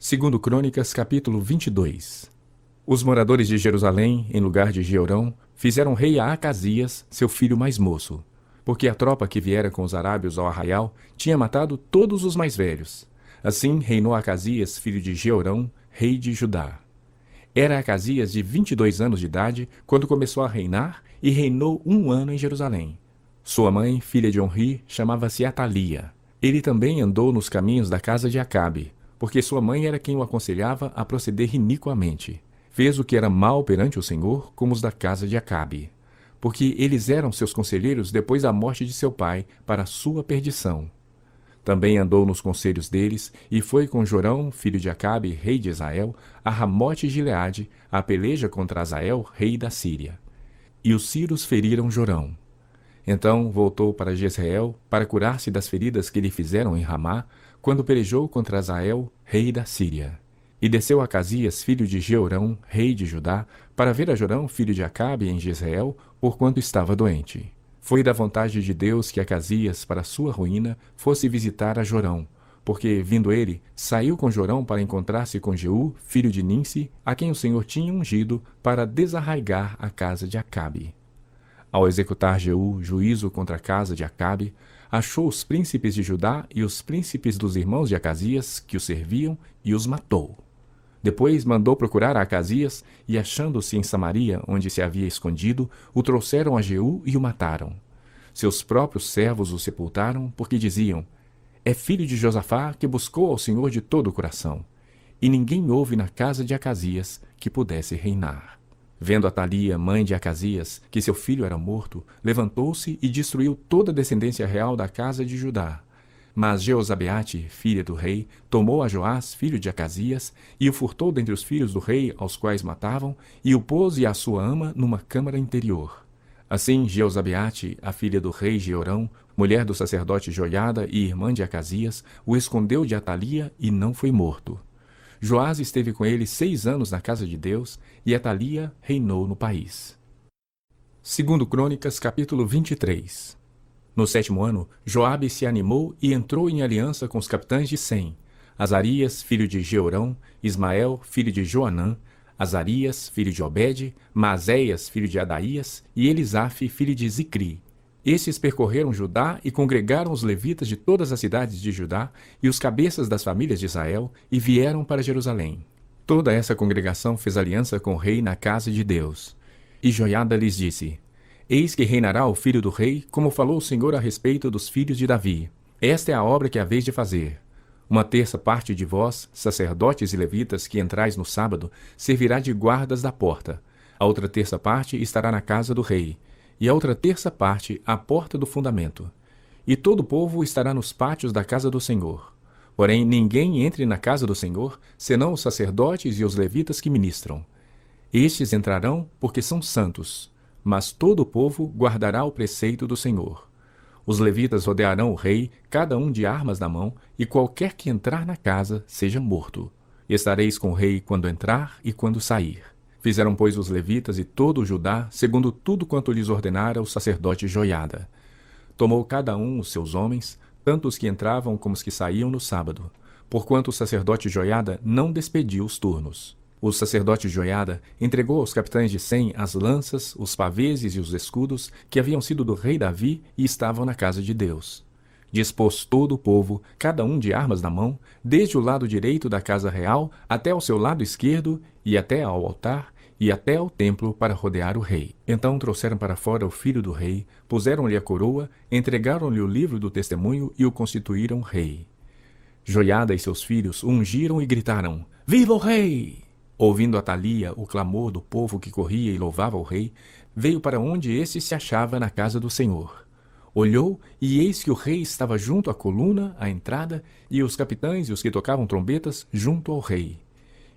Segundo Crônicas, capítulo 22. Os moradores de Jerusalém, em lugar de Jeorão, fizeram rei a Acasias, seu filho mais moço, porque a tropa que viera com os arábios ao arraial tinha matado todos os mais velhos. Assim reinou Acasias, filho de Jeorão, rei de Judá. Era Acasias de 22 anos de idade quando começou a reinar e reinou 1 ano em Jerusalém. Sua mãe, filha de Onri, chamava-se Atalia. Ele também andou nos caminhos da casa de Acabe, porque sua mãe era quem o aconselhava a proceder iniquamente. Fez o que era mal perante o Senhor, como os da casa de Acabe, porque eles eram seus conselheiros depois da morte de seu pai, para a sua perdição. Também andou nos conselhos deles, e foi com Jorão, filho de Acabe, rei de Israel, a Ramote Gileade, a peleja contra Azael, rei da Síria. E os sírios feriram Jorão. Então voltou para Jezreel, para curar-se das feridas que lhe fizeram em Ramá, quando pelejou contra Azael, rei da Síria. E desceu Acasias, filho de Jeorão, rei de Judá, para ver a Jorão, filho de Acabe, em Jezreel, porquanto estava doente. Foi da vontade de Deus que Acasias, para sua ruína, fosse visitar a Jorão, porque, vindo ele, saiu com Jorão para encontrar-se com Jeú, filho de Ninsi, a quem o Senhor tinha ungido, para desarraigar a casa de Acabe. Ao executar Jeú juízo contra a casa de Acabe, achou os príncipes de Judá e os príncipes dos irmãos de Acasias, que o serviam, e os matou. Depois mandou procurar a Acasias, e achando-se em Samaria, onde se havia escondido, o trouxeram a Jeú e o mataram. Seus próprios servos o sepultaram, porque diziam: é filho de Josafá, que buscou ao Senhor de todo o coração. E ninguém houve na casa de Acasias que pudesse reinar. Vendo Atalia, mãe de Acasias, que seu filho era morto, levantou-se e destruiu toda a descendência real da casa de Judá. Mas Jeozabeate, filha do rei, tomou a Joás, filho de Acasias, e o furtou dentre os filhos do rei, aos quais matavam, e o pôs e a sua ama numa câmara interior. Assim Jeozabeate, a filha do rei Jeorão, mulher do sacerdote Joiada e irmã de Acasias, o escondeu de Atalia e não foi morto. Joás esteve com ele 6 anos na casa de Deus, e Atalia reinou no país. Segundo Crônicas, capítulo 23. No 7º ano, Joabe se animou e entrou em aliança com os capitães de Sem, Azarias, filho de Jeorão, Ismael, filho de Joanã, Azarias, filho de Obed, Maazéias, filho de Adaías, e Elisafe, filho de Zicri. Estes percorreram Judá e congregaram os levitas de todas as cidades de Judá e os cabeças das famílias de Israel e vieram para Jerusalém. Toda essa congregação fez aliança com o rei na casa de Deus. E Joiada lhes disse: eis que reinará o filho do rei, como falou o Senhor a respeito dos filhos de Davi. Esta é a obra que haveis de fazer. 1/3 parte de vós, sacerdotes e levitas, que entrais no sábado, servirá de guardas da porta. A outra 1/3 parte estará na casa do rei, e a outra 1/3 parte à porta do fundamento. E todo o povo estará nos pátios da casa do Senhor. Porém, ninguém entre na casa do Senhor, senão os sacerdotes e os levitas que ministram. Estes entrarão porque são santos, mas todo o povo guardará o preceito do Senhor. Os levitas rodearão o rei, cada um de armas na mão, e qualquer que entrar na casa seja morto. Estareis com o rei quando entrar e quando sair. Fizeram, pois, os levitas e todo o Judá, segundo tudo quanto lhes ordenara o sacerdote Joiada. Tomou cada um os seus homens, tanto os que entravam como os que saíam no sábado, porquanto o sacerdote Joiada não despediu os turnos. O sacerdote Joiada entregou aos capitães de Sem as lanças, os paveses e os escudos que haviam sido do rei Davi e estavam na casa de Deus. Dispôs todo o povo, cada um de armas na mão, desde o lado direito da casa real até ao seu lado esquerdo, e até ao altar, e até ao templo, para rodear o rei. Então trouxeram para fora o filho do rei, puseram-lhe a coroa, entregaram-lhe o livro do testemunho e o constituíram rei. Joiada e seus filhos o ungiram e gritaram: viva o rei! Ouvindo Atalia o clamor do povo que corria e louvava o rei, veio para onde este se achava na casa do Senhor. Olhou, e eis que o rei estava junto à coluna, à entrada, e os capitães e os que tocavam trombetas junto ao rei.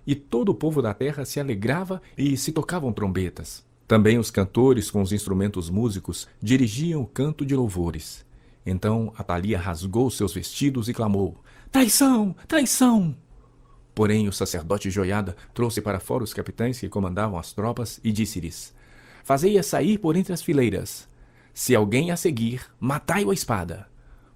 E todo o povo da terra se alegrava e se tocavam trombetas. Também os cantores com os instrumentos músicos dirigiam o canto de louvores. Então Atalia rasgou seus vestidos e clamou: traição! Traição! Porém o sacerdote Joiada trouxe para fora os capitães que comandavam as tropas e disse-lhes: fazei-a sair por entre as fileiras. Se alguém a seguir, matai-o à espada.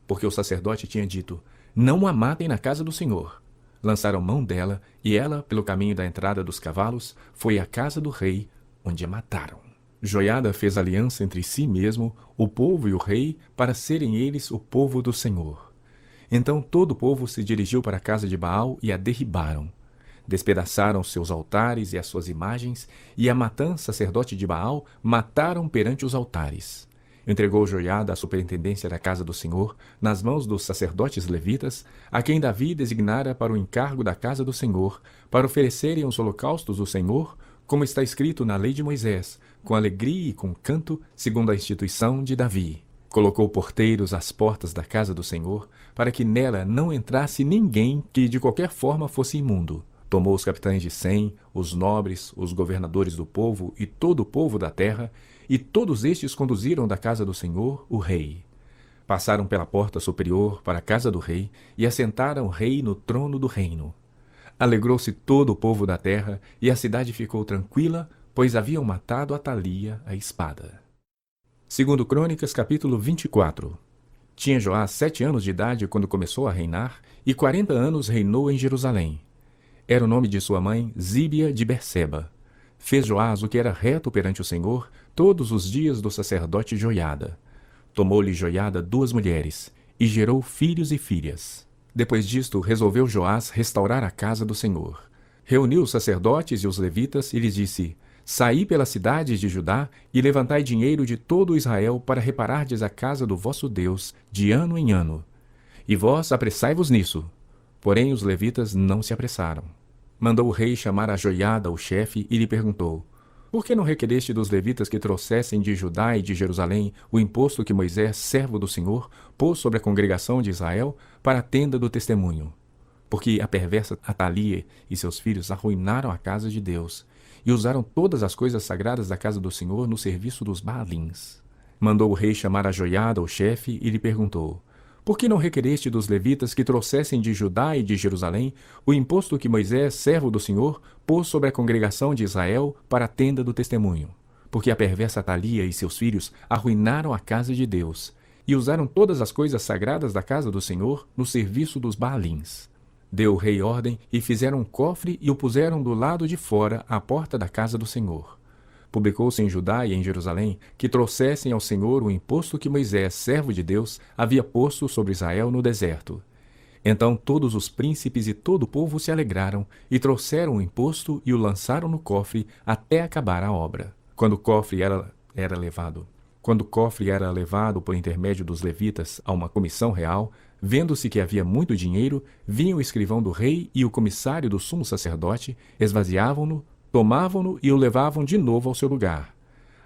Porque o sacerdote tinha dito: não a matem na casa do Senhor. lançaram mão dela, e ela, pelo caminho da entrada dos cavalos, foi à casa do rei, onde a mataram. Joiada fez aliança entre si mesmo, o povo e o rei, para serem eles o povo do Senhor. Então todo o povo se dirigiu para a casa de Baal e a derribaram. Despedaçaram seus altares e as suas imagens, e a Matã, sacerdote de Baal, mataram perante os altares. Entregou Joiada a superintendência da casa do Senhor nas mãos dos sacerdotes levitas, a quem Davi designara para o encargo da casa do Senhor, para oferecerem os holocaustos do Senhor, como está escrito na lei de Moisés, com alegria e com canto, segundo a instituição de Davi. Colocou porteiros às portas da casa do Senhor, para que nela não entrasse ninguém que de qualquer forma fosse imundo. Tomou os capitães de 100, os nobres, os governadores do povo e todo o povo da terra, e todos estes conduziram da casa do Senhor o rei. Passaram pela porta superior para a casa do rei e assentaram o rei no trono do reino. Alegrou-se todo o povo da terra, e a cidade ficou tranquila, pois haviam matado Atalia à espada. 2 Crônicas, capítulo 24. Tinha Joás 7 anos de idade quando começou a reinar, e 40 anos reinou em Jerusalém. Era o nome de sua mãe Zíbia de Berseba. Fez Joás o que era reto perante o Senhor todos os dias do sacerdote Joiada. Tomou-lhe Joiada 2 mulheres, e gerou filhos e filhas. Depois disto, resolveu Joás restaurar a casa do Senhor. Reuniu os sacerdotes e os levitas e lhes disse: Saí pelas cidades de Judá e levantai dinheiro de todo Israel para reparardes a casa do vosso Deus de ano em ano. E vós apressai-vos nisso. Porém os levitas não se apressaram. Mandou o rei chamar a Joiada, o chefe, e lhe perguntou: Por que não requereste dos levitas que trouxessem de Judá e de Jerusalém o imposto que Moisés, servo do Senhor, pôs sobre a congregação de Israel para a tenda do testemunho? Porque a perversa Atalia e seus filhos arruinaram a casa de Deus e usaram todas as coisas sagradas da casa do Senhor no serviço dos Baalins. Mandou o rei chamar a Joiada, o chefe, e lhe perguntou: Por que não requereste dos levitas que trouxessem de Judá e de Jerusalém o imposto que Moisés, servo do Senhor, pôs sobre a congregação de Israel para a tenda do testemunho? Porque a perversa Atalia e seus filhos arruinaram a casa de Deus e usaram todas as coisas sagradas da casa do Senhor no serviço dos Baalins. Deu o rei ordem e fizeram um cofre e o puseram do lado de fora à porta da casa do Senhor. Publicou-se em Judá e em Jerusalém que trouxessem ao Senhor o imposto que Moisés, servo de Deus, havia posto sobre Israel no deserto. Então todos os príncipes e todo o povo se alegraram e trouxeram o imposto e o lançaram no cofre até acabar a obra. Quando o cofre era levado por intermédio dos levitas a uma comissão real, vendo-se que havia muito dinheiro, vinha o escrivão do rei e o comissário do sumo sacerdote, esvaziavam-no, tomavam-no e o levavam de novo ao seu lugar.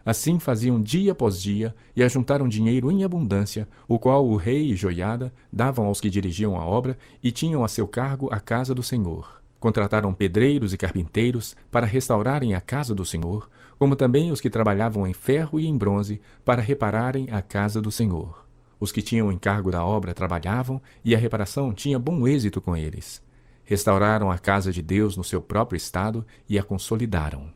Assim faziam dia após dia e ajuntaram dinheiro em abundância, o qual o rei e Joiada davam aos que dirigiam a obra e tinham a seu cargo a casa do Senhor. Contrataram pedreiros e carpinteiros para restaurarem a casa do Senhor, como também os que trabalhavam em ferro e em bronze para repararem a casa do Senhor. Os que tinham o encargo da obra trabalhavam e a reparação tinha bom êxito com eles. Restauraram a casa de Deus no seu próprio estado e a consolidaram.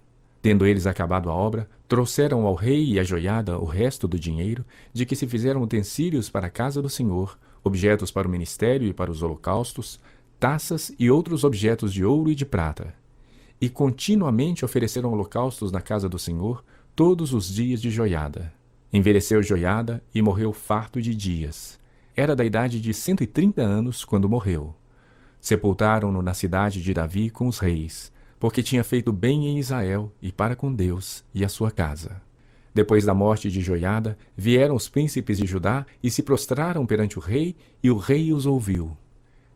Tendo eles acabado a obra, trouxeram ao rei e à Joiada o resto do dinheiro, de que se fizeram utensílios para a casa do Senhor, objetos para o ministério e para os holocaustos, taças e outros objetos de ouro e de prata. E continuamente ofereceram holocaustos na casa do Senhor todos os dias de Joiada. Envelheceu Joiada e morreu farto de dias. Era da idade de 130 anos quando morreu. Sepultaram-no na cidade de Davi com os reis, porque tinha feito bem em Israel e para com Deus e a sua casa. Depois da morte de Joiada, vieram os príncipes de Judá e se prostraram perante o rei, e o rei os ouviu.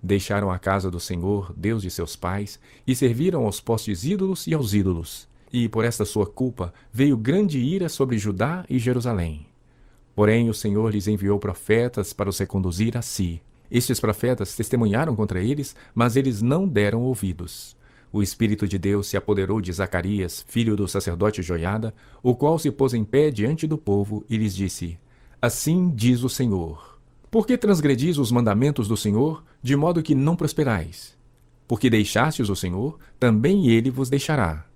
Deixaram a casa do Senhor, Deus de seus pais, e serviram aos postes ídolos e aos ídolos. E por esta sua culpa veio grande ira sobre Judá e Jerusalém. Porém o Senhor lhes enviou profetas para os reconduzir a si. Estes profetas testemunharam contra eles, mas eles não deram ouvidos. O Espírito de Deus se apoderou de Zacarias, filho do sacerdote Joiada, o qual se pôs em pé diante do povo e lhes disse: Assim diz o Senhor: Por que transgredis os mandamentos do Senhor, de modo que não prosperais? Porque deixastes o Senhor, também ele vos deixará.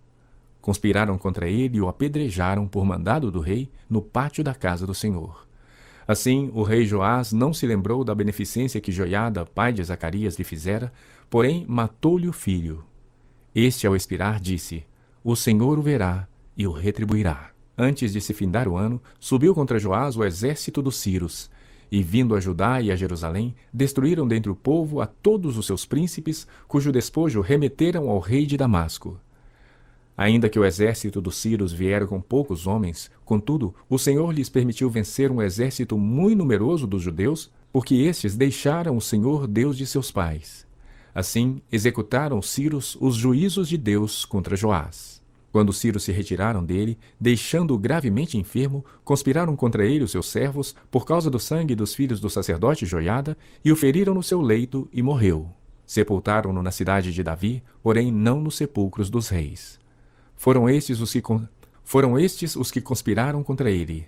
Conspiraram contra ele e o apedrejaram por mandado do rei no pátio da casa do Senhor. Assim, o rei Joás não se lembrou da beneficência que Joiada, pai de Zacarias, lhe fizera, porém matou-lhe o filho. Este, ao expirar, disse: O Senhor o verá e o retribuirá. Antes de se findar o ano, subiu contra Joás o exército dos Círios, e vindo a Judá e a Jerusalém, destruíram dentre o povo a todos os seus príncipes, cujo despojo remeteram ao rei de Damasco. Ainda que o exército dos Círios viera com poucos homens, contudo, o Senhor lhes permitiu vencer um exército muito numeroso dos judeus, porque estes deixaram o Senhor Deus de seus pais. Assim, executaram os Círios os juízos de Deus contra Joás. Quando os Círios se retiraram dele, deixando-o gravemente enfermo, conspiraram contra ele os seus servos, por causa do sangue dos filhos do sacerdote Joiada, e o feriram no seu leito, e morreu. Sepultaram-no na cidade de Davi, porém não nos sepulcros dos reis. Foram estes os que conspiraram contra ele: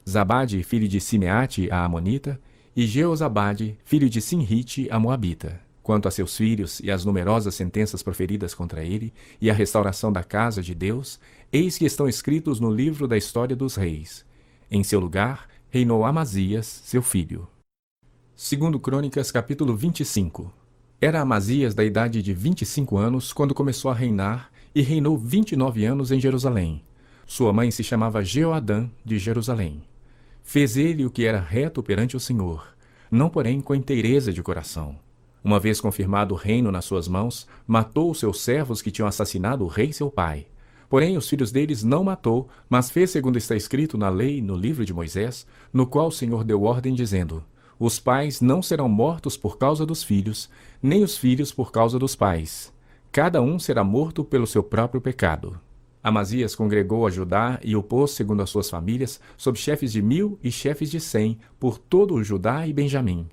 Zabade, filho de Simeate, a Amonita, e Jeozabade, filho de Sinrite, a Moabita. Quanto a seus filhos e às numerosas sentenças proferidas contra ele, e a restauração da casa de Deus, eis que estão escritos no livro da história dos reis. Em seu lugar, reinou Amazias, seu filho. 2 Crônicas, capítulo 25. Era Amazias da idade de 25 anos, quando começou a reinar, e reinou 29 anos em Jerusalém. Sua mãe se chamava Jeoadã, de Jerusalém. Fez ele o que era reto perante o Senhor, não porém com inteireza de coração. Uma vez confirmado o reino nas suas mãos, matou os seus servos que tinham assassinado o rei seu pai. Porém, os filhos deles não matou, mas fez segundo está escrito na lei, no livro de Moisés, no qual o Senhor deu ordem, dizendo: Os pais não serão mortos por causa dos filhos, nem os filhos por causa dos pais. Cada um será morto pelo seu próprio pecado. Amazias congregou a Judá e o pôs, segundo as suas famílias, sob chefes de 1000 e chefes de 100, por todo o Judá e Benjamim.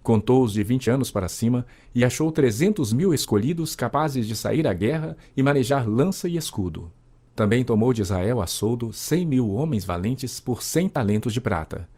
Contou-os de 20 anos para cima, e achou 300.000 escolhidos capazes de sair à guerra e manejar lança e escudo. Também tomou de Israel a soldo 100.000 homens valentes por 100 talentos de prata.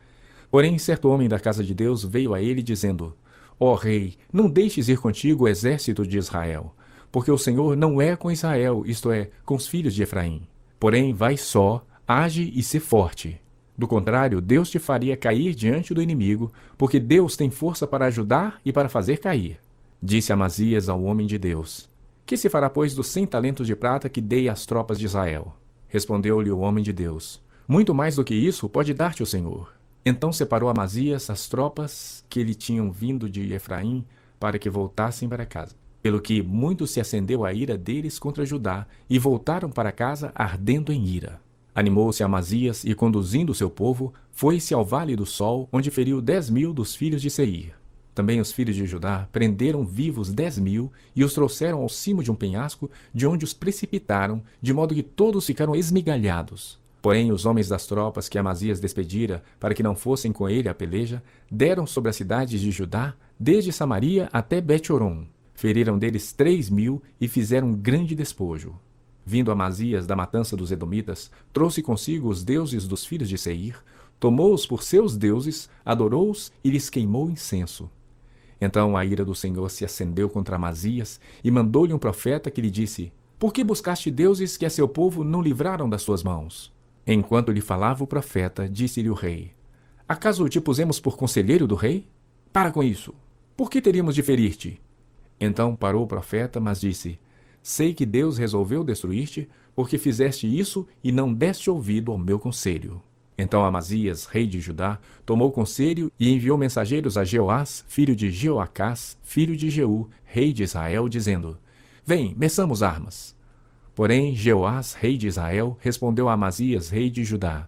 Porém, certo homem da casa de Deus veio a ele, dizendo: Ó rei, não deixes ir contigo o exército de Israel, porque o Senhor não é com Israel, isto é, com os filhos de Efraim. Porém, vai só, age e sê forte. Do contrário, Deus te faria cair diante do inimigo, porque Deus tem força para ajudar e para fazer cair. Disse Amazias ao homem de Deus: Que se fará, pois, dos 100 talentos de prata que dei às tropas de Israel? Respondeu-lhe o homem de Deus: Muito mais do que isso pode dar-te o Senhor. Então separou Amazias as tropas que lhe tinham vindo de Efraim, para que voltassem para casa. Pelo que muito se acendeu a ira deles contra Judá, e voltaram para casa ardendo em ira. Animou-se Amazias e, conduzindo o seu povo, foi-se ao Vale do Sol, onde feriu 10.000 dos filhos de Seir. Também os filhos de Judá prenderam vivos 10.000 e os trouxeram ao cimo de um penhasco, de onde os precipitaram, de modo que todos ficaram esmigalhados. Porém, os homens das tropas que Amazias despedira, para que não fossem com ele à peleja, deram sobre as cidades de Judá, desde Samaria até Bet-horon. Feriram deles 3.000 e fizeram um grande despojo. Vindo Amazias da matança dos Edomitas, trouxe consigo os deuses dos filhos de Seir, tomou-os por seus deuses, adorou-os e lhes queimou incenso. Então a ira do Senhor se acendeu contra Amazias e mandou-lhe um profeta que lhe disse: Por que buscaste deuses que a seu povo não livraram das suas mãos? Enquanto lhe falava o profeta, disse-lhe o rei: Acaso te pusemos por conselheiro do rei? Para com isso! Por que teríamos de ferir-te? Então parou o profeta, mas disse: Sei que Deus resolveu destruir-te, porque fizeste isso e não deste ouvido ao meu conselho. Então Amazias, rei de Judá, tomou conselho e enviou mensageiros a Jeoás, filho de Jeoacás, filho de Jeú, rei de Israel, dizendo: Vem, meçamos armas. Porém, Jeoás, rei de Israel, respondeu a Amazias, rei de Judá: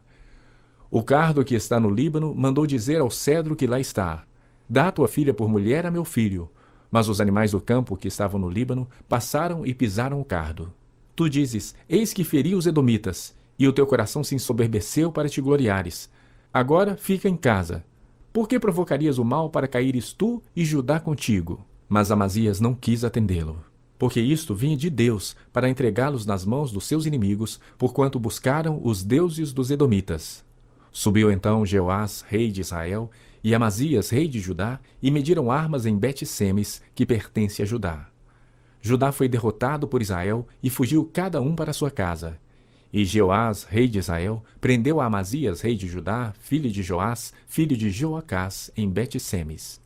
O cardo que está no Líbano mandou dizer ao cedro que lá está: Dá tua filha por mulher a meu filho. Mas os animais do campo que estavam no Líbano passaram e pisaram o cardo. Tu dizes: Eis que feri os edomitas, e o teu coração se ensoberbeceu para te gloriares. Agora fica em casa. Por que provocarias o mal para caíres tu e Judá contigo? Mas Amazias não quis atendê-lo, porque isto vinha de Deus, para entregá-los nas mãos dos seus inimigos, porquanto buscaram os deuses dos edomitas. Subiu então Jeoás, rei de Israel, e Amazias, rei de Judá, e mediram armas em Bet-Semes, que pertence a Judá. Judá foi derrotado por Israel, e fugiu cada um para sua casa. E Jeoás, rei de Israel, prendeu a Amazias, rei de Judá, filho de Joás, filho de Joacás, em Bet-Semes.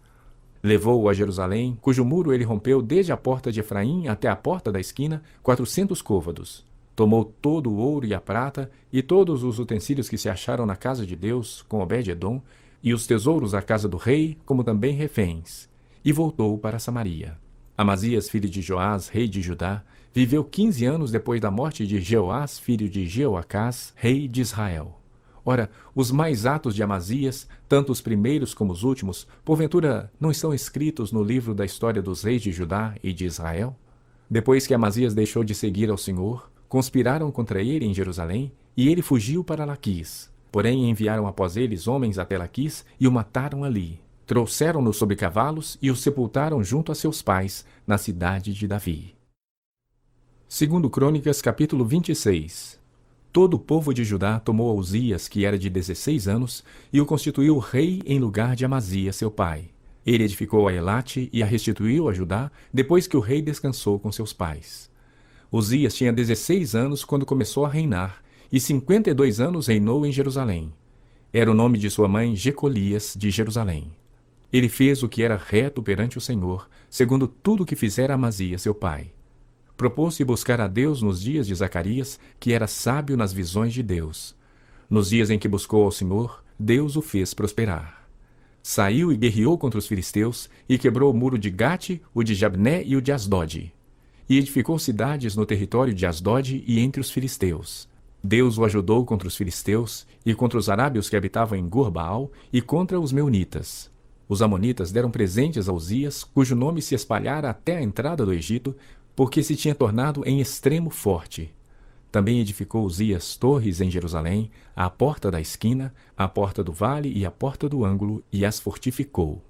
Levou-o a Jerusalém, cujo muro ele rompeu desde a porta de Efraim até a porta da esquina, 400 côvados. Tomou todo o ouro e a prata, e todos os utensílios que se acharam na casa de Deus, com Obed-edom, e os tesouros da casa do rei, como também reféns. E voltou para Samaria. Amazias, filho de Joás, rei de Judá, viveu 15 anos depois da morte de Jeoás, filho de Jeoacás, rei de Israel. Ora, os mais atos de Amazias, tanto os primeiros como os últimos, porventura não estão escritos no livro da história dos reis de Judá e de Israel? Depois que Amazias deixou de seguir ao Senhor, conspiraram contra ele em Jerusalém, e ele fugiu para Laquis. Porém enviaram após eles homens até Laquis e o mataram ali. Trouxeram-no sobre cavalos e o sepultaram junto a seus pais, na cidade de Davi. 2 Crônicas, capítulo 26. Todo o povo de Judá tomou a Uzias, que era de 16 anos, e o constituiu rei em lugar de Amazias, seu pai. Ele edificou a Elate e a restituiu a Judá, depois que o rei descansou com seus pais. Uzias tinha 16 anos quando começou a reinar, e 52 anos reinou em Jerusalém. Era o nome de sua mãe Jecolias, de Jerusalém. Ele fez o que era reto perante o Senhor, segundo tudo o que fizera Amazias, seu pai. Propôs-se buscar a Deus nos dias de Zacarias, que era sábio nas visões de Deus. Nos dias em que buscou ao Senhor, Deus o fez prosperar. Saiu e guerreou contra os filisteus, e quebrou o muro de Gate, o de Jabné e o de Asdod. E edificou cidades no território de Asdod e entre os filisteus. Deus o ajudou contra os filisteus, e contra os arábios que habitavam em Gur-Baal, e contra os meunitas. Os amonitas deram presentes a Uzias, cujo nome se espalhara até a entrada do Egito, porque se tinha tornado em extremo forte. Também edificou Uzias torres em Jerusalém, à porta da esquina, à porta do vale e à porta do ângulo, e as fortificou.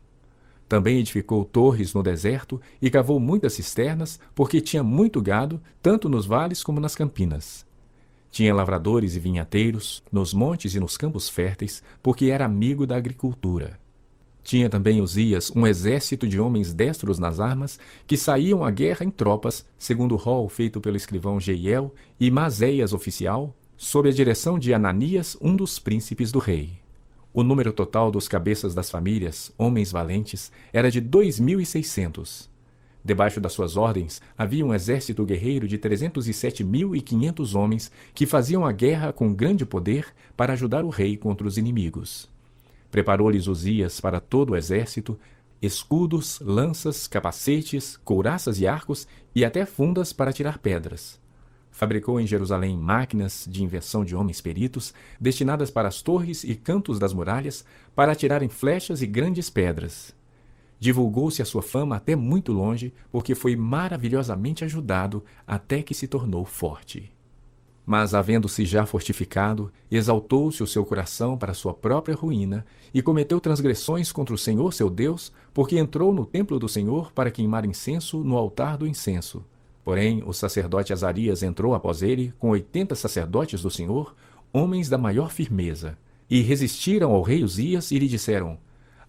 Também edificou torres no deserto e cavou muitas cisternas, porque tinha muito gado, tanto nos vales como nas campinas. Tinha lavradores e vinhateiros, nos montes e nos campos férteis, porque era amigo da agricultura. Tinha também Uzias um exército de homens destros nas armas, que saíam à guerra em tropas, segundo o rol feito pelo escrivão Jeiel e Maséias oficial, sob a direção de Ananias, um dos príncipes do rei. O número total dos cabeças das famílias, homens valentes, era de 2.600. Debaixo das suas ordens, havia um exército guerreiro de 307.500 homens, que faziam a guerra com grande poder para ajudar o rei contra os inimigos. Preparou-lhes Uzias para todo o exército, escudos, lanças, capacetes, couraças e arcos, e até fundas para tirar pedras. Fabricou em Jerusalém máquinas de invenção de homens peritos, destinadas para as torres e cantos das muralhas, para atirarem flechas e grandes pedras. Divulgou-se a sua fama até muito longe, porque foi maravilhosamente ajudado até que se tornou forte. Mas, havendo-se já fortificado, exaltou-se o seu coração para sua própria ruína, e cometeu transgressões contra o Senhor seu Deus, porque entrou no templo do Senhor para queimar incenso no altar do incenso. Porém, o sacerdote Azarias entrou após ele, com 80 sacerdotes do Senhor, homens da maior firmeza, e resistiram ao rei Uzias e lhe disseram: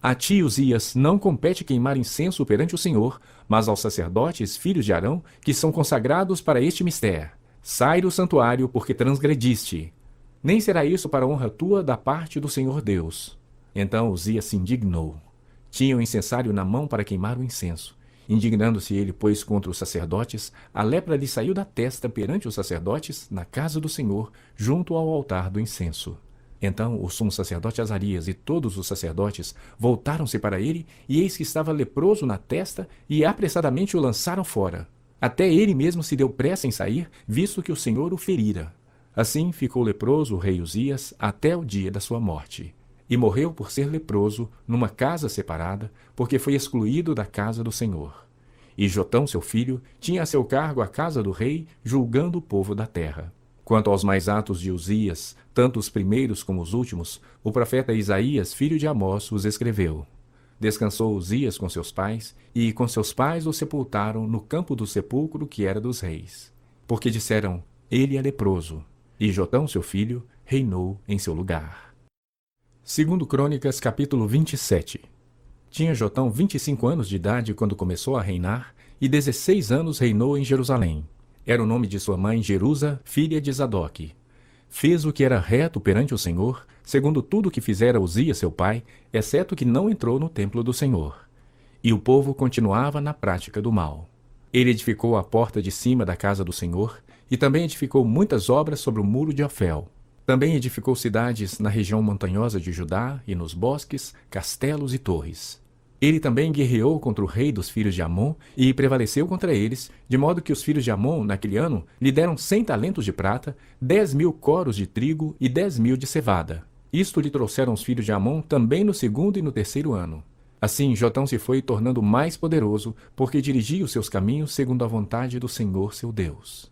A ti, Uzias, não compete queimar incenso perante o Senhor, mas aos sacerdotes, filhos de Arão, que são consagrados para este mistério. Sai do santuário, porque transgrediste. Nem será isso para honra tua da parte do Senhor Deus. Então Uzias se indignou. Tinha o incensário na mão para queimar o incenso. Indignando-se ele, pois, contra os sacerdotes, a lepra lhe saiu da testa perante os sacerdotes, na casa do Senhor, junto ao altar do incenso. Então o sumo sacerdote Azarias e todos os sacerdotes voltaram-se para ele, e eis que estava leproso na testa, e apressadamente o lançaram fora. Até ele mesmo se deu pressa em sair, visto que o Senhor o ferira. Assim ficou leproso o rei Uzias até o dia da sua morte. E morreu por ser leproso numa casa separada, porque foi excluído da casa do Senhor. E Jotão, seu filho, tinha a seu cargo a casa do rei, julgando o povo da terra. Quanto aos mais atos de Uzias, tanto os primeiros como os últimos, o profeta Isaías, filho de Amós, os escreveu. Descansou Uzias com seus pais, e com seus pais o sepultaram no campo do sepulcro que era dos reis. Porque disseram, ele é leproso, e Jotão, seu filho, reinou em seu lugar. 2 Crônicas, capítulo 27. Tinha Jotão 25 anos de idade quando começou a reinar, e 16 anos reinou em Jerusalém. Era o nome de sua mãe Jerusa, filha de Zadoque. Fez o que era reto perante o Senhor, segundo tudo o que fizera Uzias seu pai, exceto que não entrou no templo do Senhor. E o povo continuava na prática do mal. Ele edificou a porta de cima da casa do Senhor, e também edificou muitas obras sobre o muro de Ofel. Também edificou cidades na região montanhosa de Judá e nos bosques, castelos e torres. Ele também guerreou contra o rei dos filhos de Amon e prevaleceu contra eles, de modo que os filhos de Amon, naquele ano, lhe deram 100 talentos de prata, 10.000 coros de trigo e 10.000 de cevada. Isto lhe trouxeram os filhos de Amon também no segundo e no terceiro ano. Assim, Jotão se foi tornando mais poderoso, porque dirigia os seus caminhos segundo a vontade do Senhor seu Deus.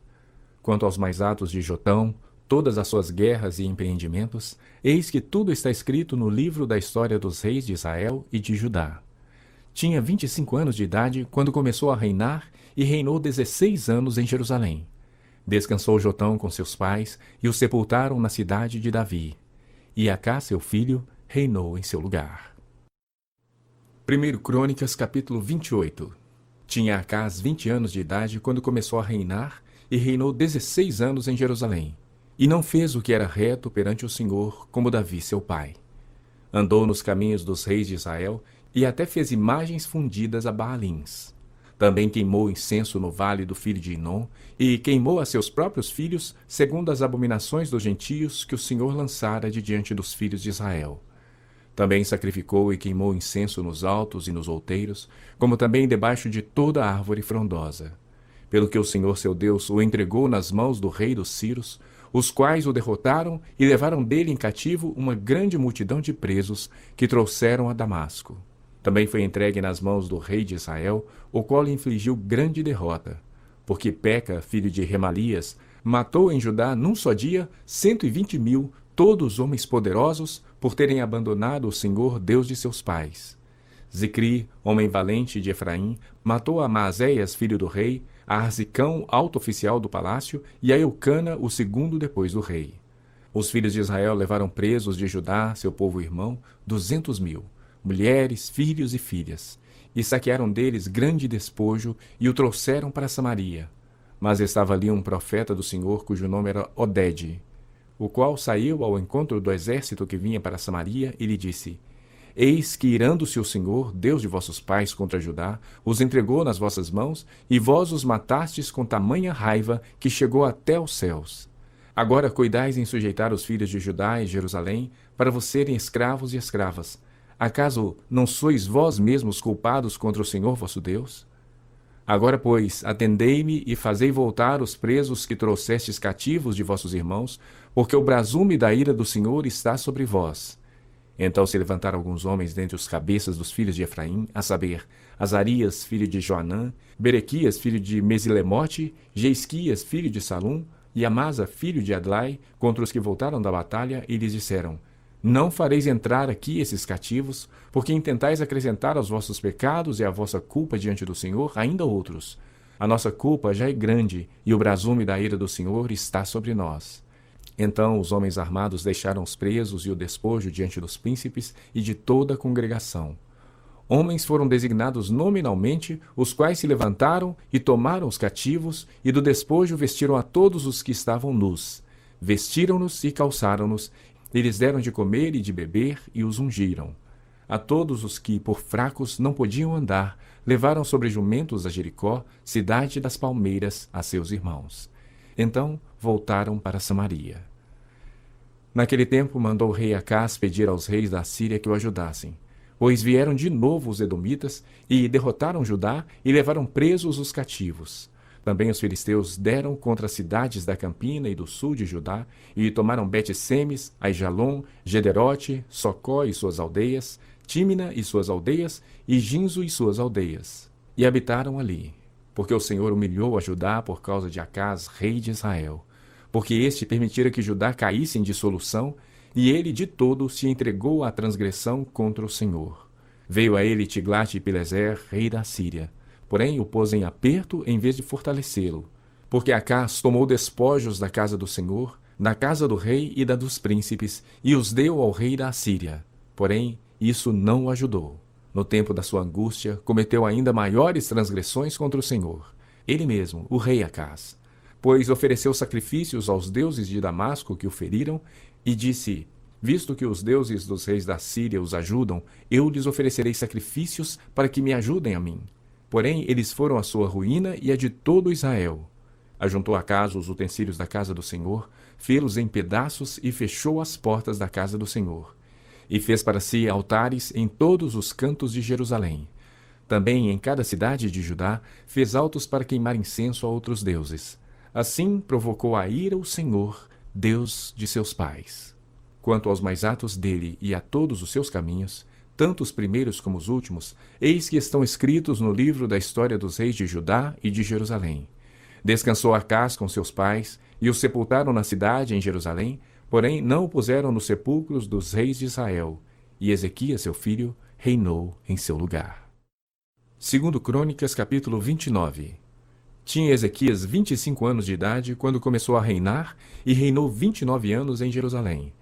Quanto aos mais atos de Jotão, todas as suas guerras e empreendimentos, eis que tudo está escrito no livro da história dos reis de Israel e de Judá. Tinha 25 anos de idade quando começou a reinar e reinou 16 anos em Jerusalém. Descansou Jotão com seus pais e o sepultaram na cidade de Davi. E Acás, seu filho, reinou em seu lugar. 1 Crônicas, capítulo 28. Tinha Acás 20 anos de idade quando começou a reinar e reinou 16 anos em Jerusalém. E não fez o que era reto perante o Senhor, como Davi, seu pai. Andou nos caminhos dos reis de Israel e até fez imagens fundidas a Baalins. Também queimou incenso no vale do filho de Inom e queimou a seus próprios filhos, segundo as abominações dos gentios que o Senhor lançara de diante dos filhos de Israel. Também sacrificou e queimou incenso nos altos e nos outeiros, como também debaixo de toda árvore frondosa. Pelo que o Senhor seu Deus o entregou nas mãos do rei dos Círios, os quais o derrotaram e levaram dele em cativo uma grande multidão de presos que trouxeram a Damasco. Também foi entregue nas mãos do rei de Israel, o qual lhe infligiu grande derrota, porque Peca, filho de Remalias, matou em Judá num só dia 120.000, todos homens poderosos, por terem abandonado o Senhor, Deus de seus pais. Zicri, homem valente de Efraim, matou a Maazéias, filho do rei, a Arzicão, alto oficial do palácio, e a Eucana, o segundo depois do rei. Os filhos de Israel levaram presos de Judá, seu povo irmão, 200.000, mulheres, filhos e filhas, e saquearam deles grande despojo e o trouxeram para Samaria. Mas estava ali um profeta do Senhor, cujo nome era Odede, o qual saiu ao encontro do exército que vinha para Samaria e lhe disse: Eis que, irando-se o Senhor, Deus de vossos pais, contra Judá, os entregou nas vossas mãos, e vós os matastes com tamanha raiva que chegou até os céus. Agora cuidais em sujeitar os filhos de Judá e Jerusalém, para vos serem escravos e escravas. Acaso não sois vós mesmos culpados contra o Senhor vosso Deus? Agora, pois, atendei-me e fazei voltar os presos que trouxestes cativos de vossos irmãos, porque o brasume da ira do Senhor está sobre vós. Então se levantaram alguns homens dentre os cabeças dos filhos de Efraim, a saber, Azarias, filho de Joanã, Berequias, filho de Mesilemote, Jeisquias, filho de Salum, e Amasa, filho de Adlai, contra os que voltaram da batalha, e lhes disseram: Não fareis entrar aqui esses cativos, porque intentais acrescentar aos vossos pecados e à vossa culpa diante do Senhor ainda outros. A nossa culpa já é grande, e o brasume da ira do Senhor está sobre nós. Então os homens armados deixaram os presos e o despojo diante dos príncipes e de toda a congregação. Homens foram designados nominalmente, os quais se levantaram e tomaram os cativos, e do despojo vestiram a todos os que estavam nus. Vestiram-nos e calçaram-nos, e lhes deram de comer e de beber, e os ungiram. A todos os que, por fracos, não podiam andar, levaram sobre jumentos a Jericó, cidade das palmeiras, a seus irmãos. Então voltaram para Samaria. Naquele tempo mandou o rei Acás pedir aos reis da Síria que o ajudassem, pois vieram de novo os edomitas e derrotaram Judá e levaram presos os cativos. Também os filisteus deram contra as cidades da campina e do sul de Judá e tomaram Bet-Semes, Aijalon, Gederote, Socó e suas aldeias, Tímina e suas aldeias e Ginzo e suas aldeias. E habitaram ali, porque o Senhor humilhou a Judá por causa de Acás, rei de Israel, porque este permitira que Judá caísse em dissolução, e ele de todo se entregou à transgressão contra o Senhor. Veio a ele Tiglat-Pileser, rei da Síria, porém o pôs em aperto em vez de fortalecê-lo, porque Acás tomou despojos da casa do Senhor, da casa do rei e da dos príncipes, e os deu ao rei da Síria. Porém, isso não o ajudou. No tempo da sua angústia, cometeu ainda maiores transgressões contra o Senhor, ele mesmo, o rei Acás, pois ofereceu sacrifícios aos deuses de Damasco que o feriram, e disse: visto que os deuses dos reis da Síria os ajudam, eu lhes oferecerei sacrifícios para que me ajudem a mim. Porém, eles foram a sua ruína e a de todo Israel. Ajuntou a casa os utensílios da casa do Senhor, fê-los em pedaços e fechou as portas da casa do Senhor. E fez para si altares em todos os cantos de Jerusalém. Também em cada cidade de Judá fez altos para queimar incenso a outros deuses. Assim provocou a ira o Senhor, Deus de seus pais. Quanto aos mais atos dele e a todos os seus caminhos, tanto os primeiros como os últimos, eis que estão escritos no livro da história dos reis de Judá e de Jerusalém. Descansou Acás com seus pais, e o sepultaram na cidade em Jerusalém, porém não o puseram nos sepulcros dos reis de Israel, e Ezequias, seu filho, reinou em seu lugar. 2 Crônicas, capítulo 29. Tinha Ezequias 25 anos de idade quando começou a reinar, e reinou 29 anos em Jerusalém.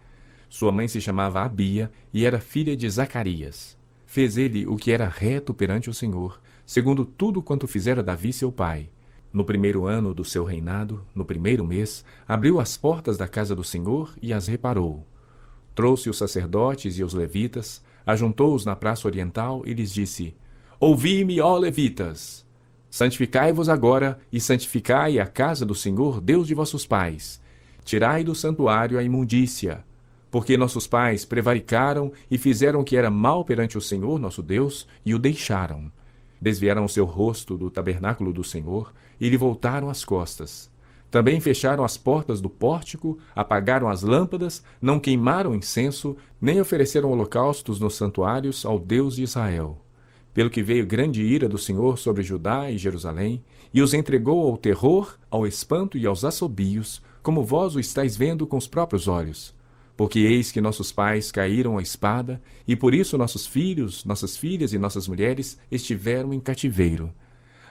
Sua mãe se chamava Abia e era filha de Zacarias. Fez ele o que era reto perante o Senhor, segundo tudo quanto fizera Davi seu pai. No primeiro ano do seu reinado, no primeiro mês, abriu as portas da casa do Senhor e as reparou. Trouxe os sacerdotes e os levitas, ajuntou-os na praça oriental e lhes disse: Ouvi-me, ó levitas! Santificai-vos agora e santificai a casa do Senhor, Deus de vossos pais. Tirai do santuário a imundícia, porque nossos pais prevaricaram e fizeram o que era mal perante o Senhor, nosso Deus, e o deixaram. Desviaram o seu rosto do tabernáculo do Senhor e lhe voltaram as costas. Também fecharam as portas do pórtico, apagaram as lâmpadas, não queimaram incenso, nem ofereceram holocaustos nos santuários ao Deus de Israel. Pelo que veio grande ira do Senhor sobre Judá e Jerusalém, e os entregou ao terror, ao espanto e aos assobios, como vós o estáis vendo com os próprios olhos. Porque eis que nossos pais caíram à espada, e por isso nossos filhos, nossas filhas e nossas mulheres estiveram em cativeiro.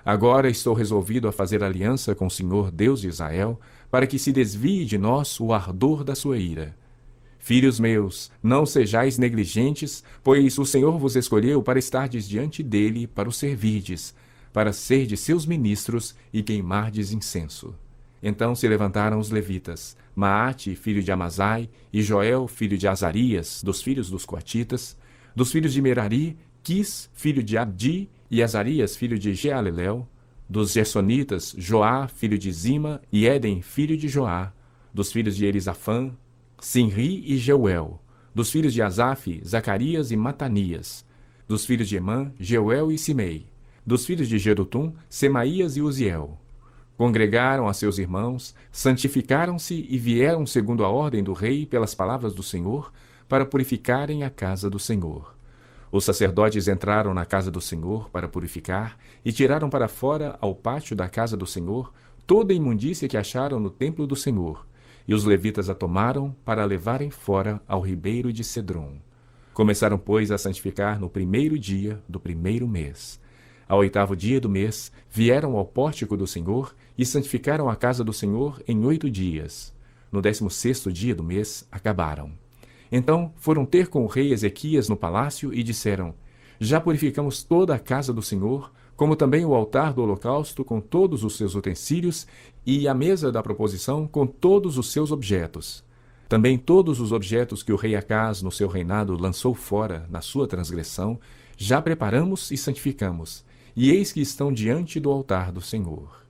Agora estou resolvido a fazer aliança com o Senhor Deus de Israel, para que se desvie de nós o ardor da sua ira. Filhos meus, não sejais negligentes, pois o Senhor vos escolheu para estardes diante dele, para o servirdes, para serdes seus ministros e queimardes incenso. Então se levantaram os levitas, Maate, filho de Amazai, e Joel, filho de Azarias, dos filhos dos coatitas, dos filhos de Merari, Quis, filho de Abdi, e Azarias, filho de Jealelel, dos Gersonitas, Joá, filho de Zima, e Éden, filho de Joá, dos filhos de Elisafã, Sinri e Jeuel, dos filhos de Asaf, Zacarias e Matanias, dos filhos de Emã, Jeuel e Simei, dos filhos de Jedutum, Semaías e Uziel. Congregaram a seus irmãos, santificaram-se e vieram segundo a ordem do rei pelas palavras do Senhor, para purificarem a casa do Senhor. Os sacerdotes entraram na casa do Senhor para purificar e tiraram para fora ao pátio da casa do Senhor toda a imundícia que acharam no templo do Senhor, e os levitas a tomaram para a levarem fora ao ribeiro de Cedron. Começaram, pois, a santificar no primeiro dia do primeiro mês. Ao 8º dia do mês, vieram ao pórtico do Senhor e santificaram a casa do Senhor em 8 dias. No 16º dia do mês, acabaram. Então foram ter com o rei Ezequias no palácio e disseram: Já purificamos toda a casa do Senhor, como também o altar do holocausto com todos os seus utensílios e a mesa da proposição com todos os seus objetos. Também todos os objetos que o rei Acás no seu reinado lançou fora na sua transgressão, já preparamos e santificamos, e eis que estão diante do altar do Senhor.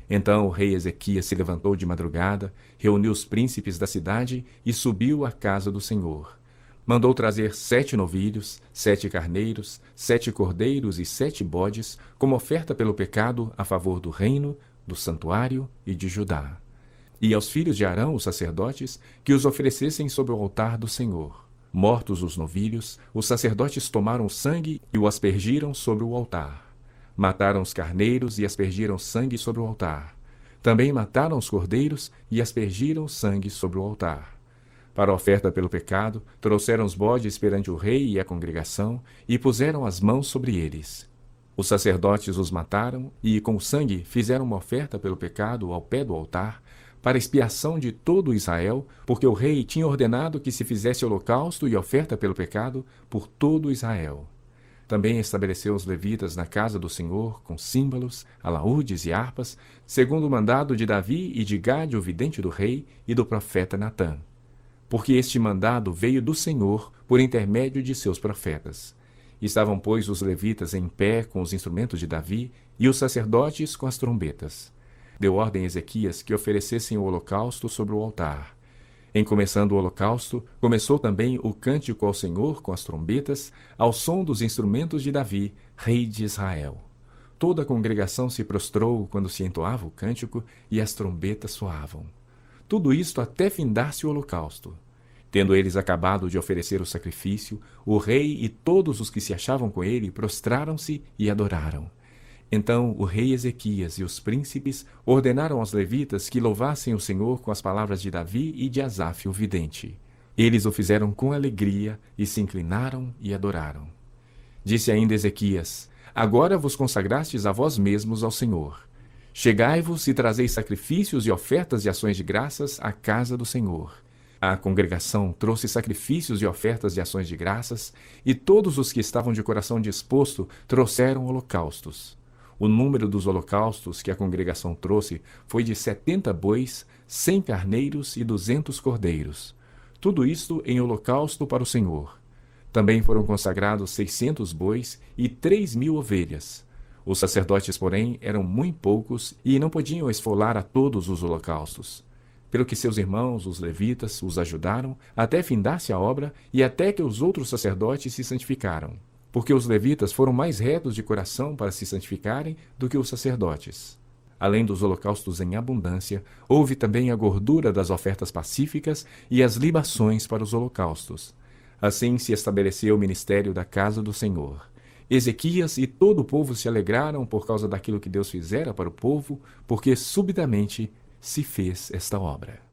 Então o rei Ezequias se levantou de madrugada, reuniu os príncipes da cidade e subiu à casa do Senhor. Mandou trazer 7 novilhos, 7 carneiros, 7 cordeiros e 7 bodes, como oferta pelo pecado a favor do reino, do santuário e de Judá. E aos filhos de Arão, os sacerdotes, que os oferecessem sobre o altar do Senhor. Mortos os novilhos, os sacerdotes tomaram o sangue e o aspergiram sobre o altar. Mataram os carneiros e aspergiram sangue sobre o altar. Também mataram os cordeiros e aspergiram sangue sobre o altar. Para a oferta pelo pecado, trouxeram os bodes perante o rei e a congregação e puseram as mãos sobre eles. Os sacerdotes os mataram e, com o sangue, fizeram uma oferta pelo pecado ao pé do altar, para expiação de todo Israel, porque o rei tinha ordenado que se fizesse holocausto e oferta pelo pecado por todo Israel. Também estabeleceu os levitas na casa do Senhor com símbolos, alaúdes e harpas, segundo o mandado de Davi e de Gade, o vidente do rei, e do profeta Natã. porque este mandado veio do Senhor por intermédio de seus profetas. Estavam, pois, os levitas em pé com os instrumentos de Davi e os sacerdotes com as trombetas. Deu ordem a Ezequias que oferecessem o holocausto sobre o altar. Em começando o holocausto, começou também o cântico ao Senhor com as trombetas, ao som dos instrumentos de Davi, rei de Israel. Toda a congregação se prostrou quando se entoava o cântico e as trombetas soavam. Tudo isto até findar-se o holocausto. Tendo eles acabado de oferecer o sacrifício, o rei e todos os que se achavam com ele prostraram-se e adoraram. Então o rei Ezequias e os príncipes ordenaram aos levitas que louvassem o Senhor com as palavras de Davi e de Asaf o vidente. Eles o fizeram com alegria e se inclinaram e adoraram. Disse ainda Ezequias: Agora vos consagrastes a vós mesmos ao Senhor. Chegai-vos e trazei sacrifícios e ofertas de ações de graças à casa do Senhor. A congregação trouxe sacrifícios e ofertas de ações de graças, e todos os que estavam de coração disposto trouxeram holocaustos. O número dos holocaustos que a congregação trouxe foi de 70 bois, 100 carneiros e 200 cordeiros. Tudo isto em holocausto para o Senhor. Também foram consagrados 600 bois e 3.000 ovelhas. Os sacerdotes, porém, eram muito poucos e não podiam esfolar a todos os holocaustos. Pelo que seus irmãos, os levitas, os ajudaram até findar-se a obra e até que os outros sacerdotes se santificaram. Porque os levitas foram mais retos de coração para se santificarem do que os sacerdotes. Além dos holocaustos em abundância, houve também a gordura das ofertas pacíficas e as libações para os holocaustos. Assim se estabeleceu o ministério da casa do Senhor. Ezequias e todo o povo se alegraram por causa daquilo que Deus fizera para o povo, porque subitamente se fez esta obra.